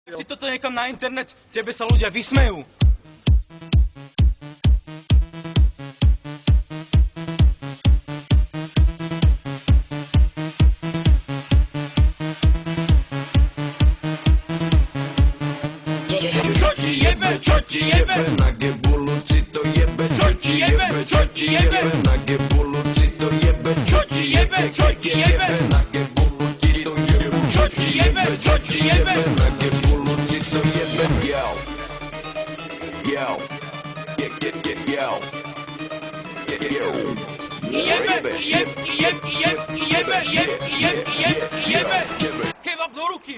Si toto niekam na internet, tebe sa ľudia vysmejú. Čo ti jebe? Na gebulu si to jebe. Čo ti jebe? Čo ti jebe? Na gebulu si to jebe. Čo ti jebe? Čo ti jebe? Na gebulu ti to jebe. Čo ti jebe? Čo ti jebe? Na gebulu si to jebe. Yo. Yo. Yo. Yo. Jebe. Kebab do ruky.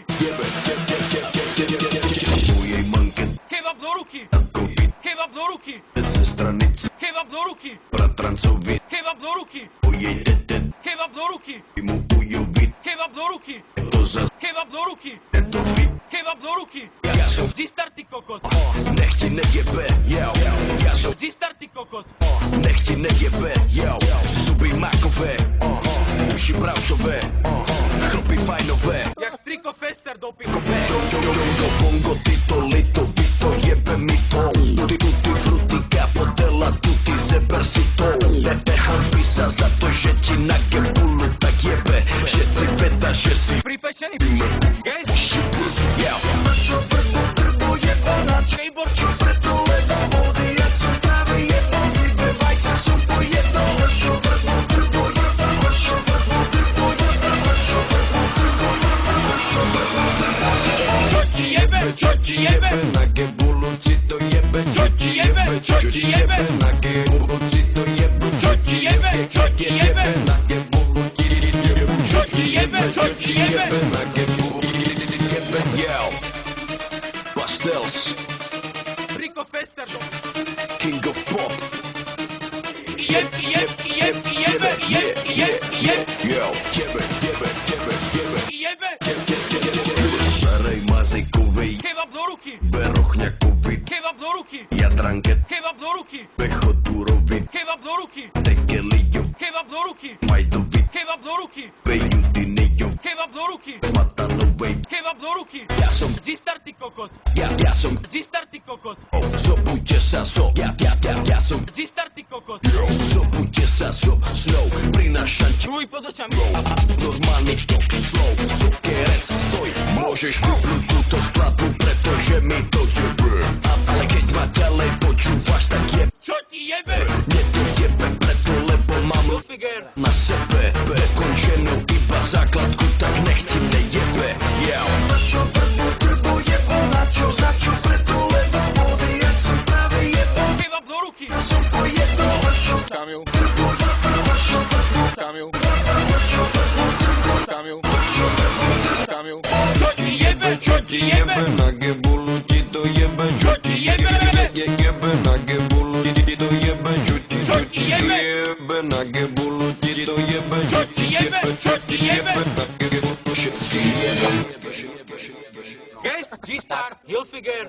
Mojej manke Kebab do ruky. koupit Kebab do ruky. ze stranic Kebab do ruky. bratrancovi. Kebab do ruky. Mojej tete Kebab do ruky. mu ujovit. Kebab do ruky. To zas Kebab do ruky. netopí. Kebab do ruky. Ja som Zistar ty kokot. nech ti nejebe. Yo. Ja som Zistar ty kokot. nech ti nejebe. Yo. Zuby makové. Uši bravčové. Chlpy fajnové. Jak striko fester doping. Bongo tyto lito, to jebe mi to. Tutti frutti capodella, tutti zeber si to. Nehambí sa za to, že ti na gebulu tak jebe. Všetci veda, že si Pripečený. Gejs. ja. Našo vrbo drbo jeba na Kejbor. preto lebo vody, ja som práve jebol. Zlibe vajca som pojedol. Našo vrbo drbo jeba, našo vrbo drbo jeba, našo vrbo drbo jeba, našo vrbo drbo jeba. Čo ti jebe? Čo ti jebe? Na gebulu si to jebe. Čo ti jebe? Čo ti jebe? Na gebulu si to jebe. Čo ti jebe? Čo ti jebe? Na gebulu ti jebe. Čo ti jebe? Čo ti jebe? Na gebulu ti jebe. Yo. Pastels, Striko fester. King of Pop. Jebe. Yo. Jebe. Jebe. Starej mazikovej, Kebab do ruky. berochňakovi, Kebab do ruky. jadranke, Kebab do ruky. bechodurovi, Kebab do ruky. tekelijo, Kebab do ruky. majdovi, Kebab do ruky. bejudinijo, Kebab do ruky. smatanovej. Kebab do ruky. Ja som, Zistar ty kokot. ja som, Zistar ty kokot. zobudte sa so, ja som, Zistar ty kokot. zobudte sa so, snou, prinášam ti Čuj pod očami. normálny tok slov, sokeres, stoj, môžeš vypnúť túto skladbu, pretože mi to jebe. Ale keď ma ďalej počúvaš, tak je, Čo ti jebe? mne to jebe, preto lebo mám Figer. na sebe končenú iba základku, tak nech ti nejebe. Ja. Našo vrbo drbo jebo, na čo, za čo, preto lebo vody, ja som práve jebol. Kebab do ruky. Ja som pojedol, našo Kamil. vrbo jebo, našo vrbo Kamil. našo vrbo drbo, Kamil. Kamil. Čo ti jebe, čo ti jebe, na gebulu ti to jebe, čo ti jebe, jebe, na gebulu ti to jebe, čo ti jebe, na gebulu ti to jebe, Čo ti jebe? Čo ti jebe? na gebulu všetky jebe. Gejs, G-Star, Hilfiger.